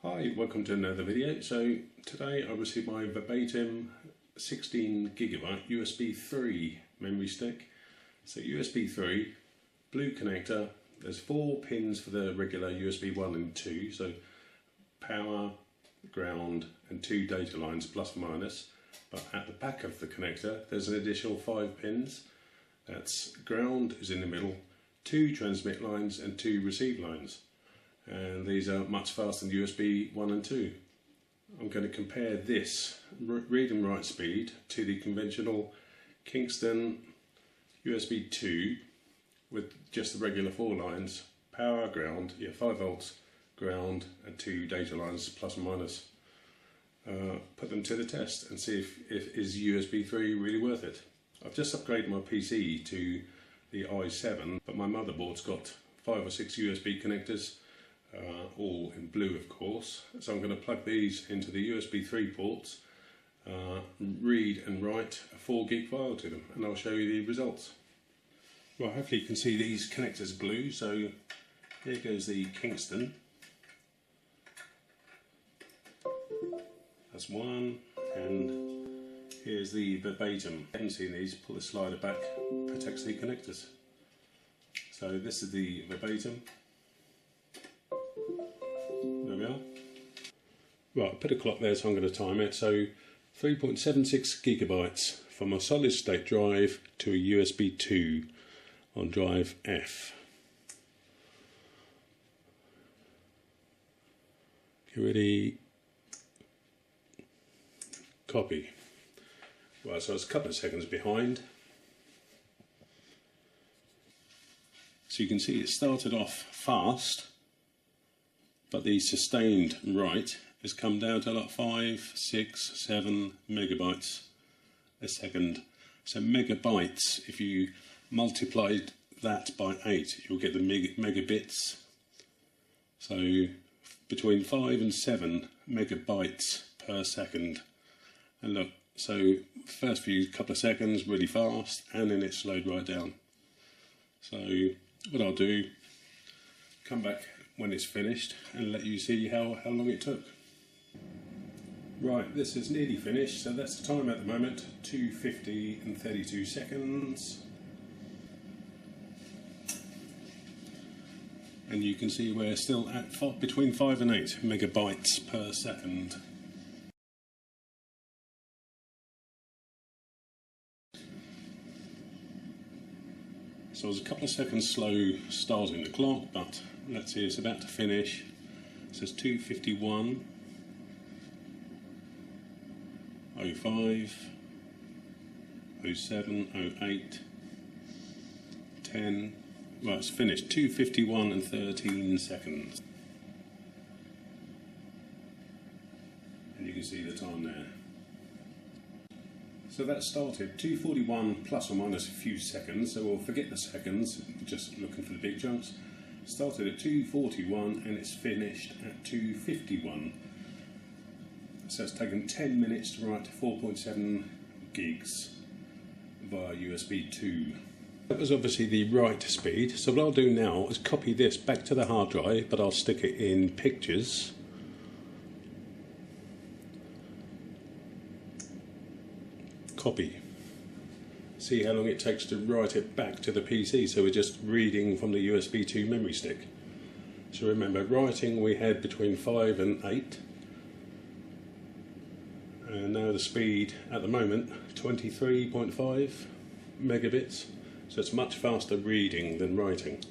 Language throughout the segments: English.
Hi, welcome to another video. So today I received my Verbatim 16GB USB3 memory stick. So USB3, blue connector, there's 4 pins for the regular USB 1 and 2, so power, ground and 2 data lines plus or minus. But at the back of the connector there's an additional 5 pins. That's ground is in the middle, 2 transmit lines and 2 receive lines. And these are much faster than USB 1 and 2. I'm going to compare this read and write speed to the conventional Kingston USB2 with just the regular 4 lines, power, ground, 5 volts, ground and 2 data lines plus or minus. Put them to the test and see if is USB 3 really worth it. I've just upgraded my PC to the i7, but my motherboard's got 5 or 6 USB connectors, all in blue of course, so I'm going to plug these into the USB 3 ports, read and write a 4 gig file to them, and I'll show you the results. Right, hopefully you can see these connectors blue, so here goes the Kingston. That's one, and here's the Verbatim. I haven't seen these, pull the slider back, protects the connectors. So this is the Verbatim. There we are. Right, I put a clock there, so I'm going to time it. So 3.76 gigabytes from a solid state drive to a USB 2 on drive F. Get ready. Copy. Right, so I was a couple of seconds behind. So you can see it started off fast, but the sustained write has come down to like 5, 6, 7 megabytes a second. So megabytes, if you multiplied that by 8, you'll get the megabits. So between 5 and 7 megabytes per second. And look, so first few couple of seconds really fast, and then it slowed right down. So what I'll do, come back when it's finished and let you see how long it took. Right, this is nearly finished, so that's the time at the moment, 2:50 and 32 seconds. And you can see we're still at between 5 and 8 megabytes per second. So I was a couple of seconds slow starting the clock, but let's see, it's about to finish. It says 2:51, 05, 07, 08, 10. Right, it's finished. 2:51 and 13 seconds. And you can see the time there. So that started 2:41 plus or minus a few seconds, so we'll forget the seconds, just looking for the big chunks. Started at 2:41 and it's finished at 2:51. So it's taken 10 minutes to write 4.7 gigs via USB 2. That was obviously the write speed, so what I'll do now is copy this back to the hard drive, but I'll stick it in pictures. Copy. See how long it takes to write it back to the PC, so we're just reading from the USB 2 memory stick. So remember, writing we had between 5 and 8, and now the speed at the moment 23.5 megabits, so it's much faster reading than writing.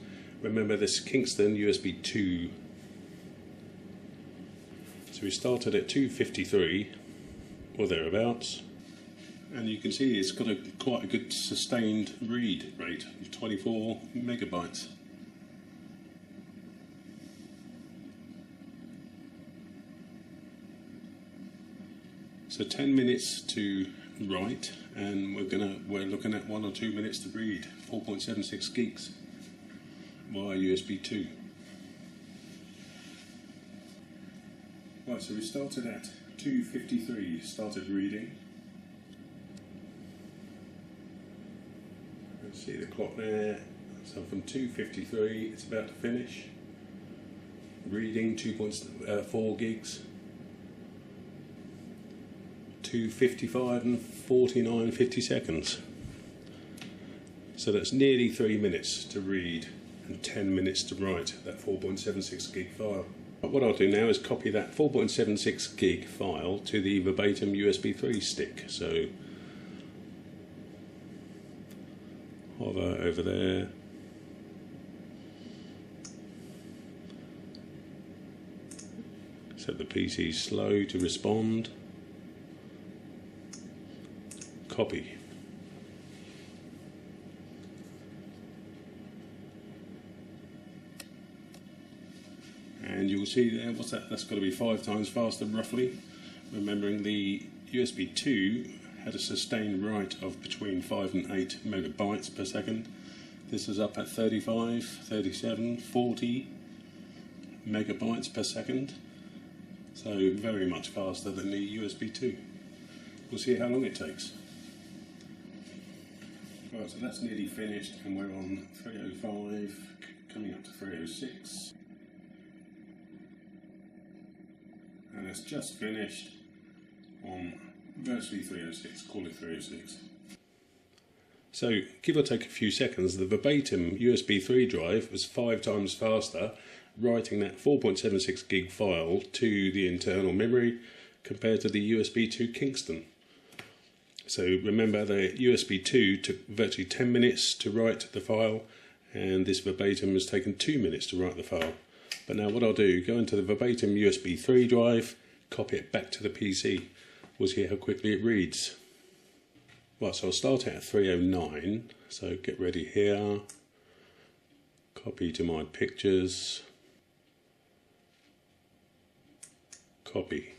Remember this Kingston USB 2. So we started at 2:53 or thereabouts. And you can see it's got quite a good sustained read rate, 24 megabytes. So 10 minutes to write, and we're looking at 1 or 2 minutes to read, 4.76 gigs via USB 2. Right, so we started at 2:53, started reading. See the clock there, so from 2:53 it's about to finish. reading 2.4 gigs, 2:55 and 49:50 seconds. So that's nearly 3 minutes to read and 10 minutes to write that 4.76 gig file. But what I'll do now is copy that 4.76 gig file to the Verbatim USB3 stick. So hover over there, set the PC slow to respond, copy. And you'll see there, what's that? That's got to be 5 times faster roughly. Remembering the USB 2 had a sustained write of between 5 and 8 megabytes per second. This is up at 35, 37, 40 megabytes per second. So very much faster than the USB 2. We'll see how long it takes. Right, so that's nearly finished and we're on 305, coming up to 306. And it's just finished on virtually 306, call it 306. So, give or take a few seconds, the Verbatim USB3 drive was 5 times faster writing that 4.76 gig file to the internal memory compared to the USB2 Kingston. So remember, the USB2 took virtually 10 minutes to write the file, and this Verbatim has taken 2 minutes to write the file. But now what I'll do, go into the Verbatim USB3 drive, copy it back to the PC. We'll see how quickly it reads. Right, so I'll start it at 309. So get ready here. Copy to my pictures. Copy.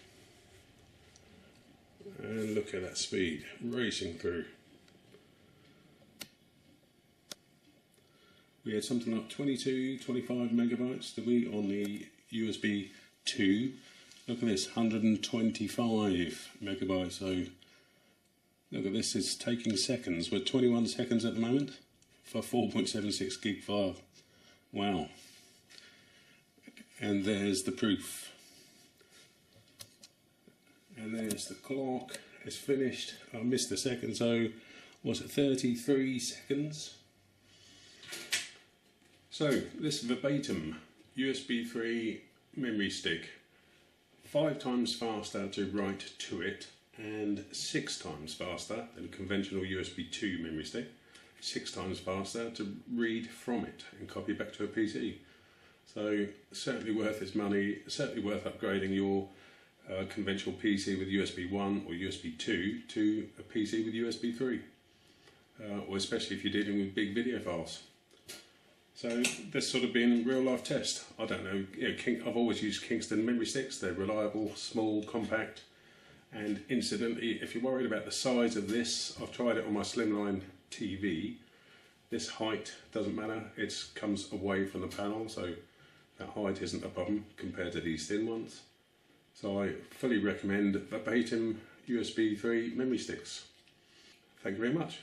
And look at that speed, racing through. We had something like 22, 25 megabytes to be on the USB 2. Look at this, 125 megabytes. So look at this, it's taking seconds. We're 21 seconds at the moment for 4.76 gig file. Wow. And there's the proof. And there's the clock. It's finished. I missed a second, so was it 33 seconds? So this Verbatim USB 3 memory stick, 5 times faster to write to it and 6 times faster than a conventional USB 2 memory stick, 6 times faster to read from it and copy back to a PC. So certainly worth its money, certainly worth upgrading your conventional PC with USB 1 or USB 2 to a PC with USB 3, or especially if you're dealing with big video files. So this sort of been a real life test. I don't know, I've always used Kingston memory sticks. They're reliable, small, compact, and incidentally, if you're worried about the size of this, I've tried it on my slimline TV. This height doesn't matter, it comes away from the panel, so that height isn't a problem compared to these thin ones. So I fully recommend Verbatim USB 3 memory sticks. Thank you very much.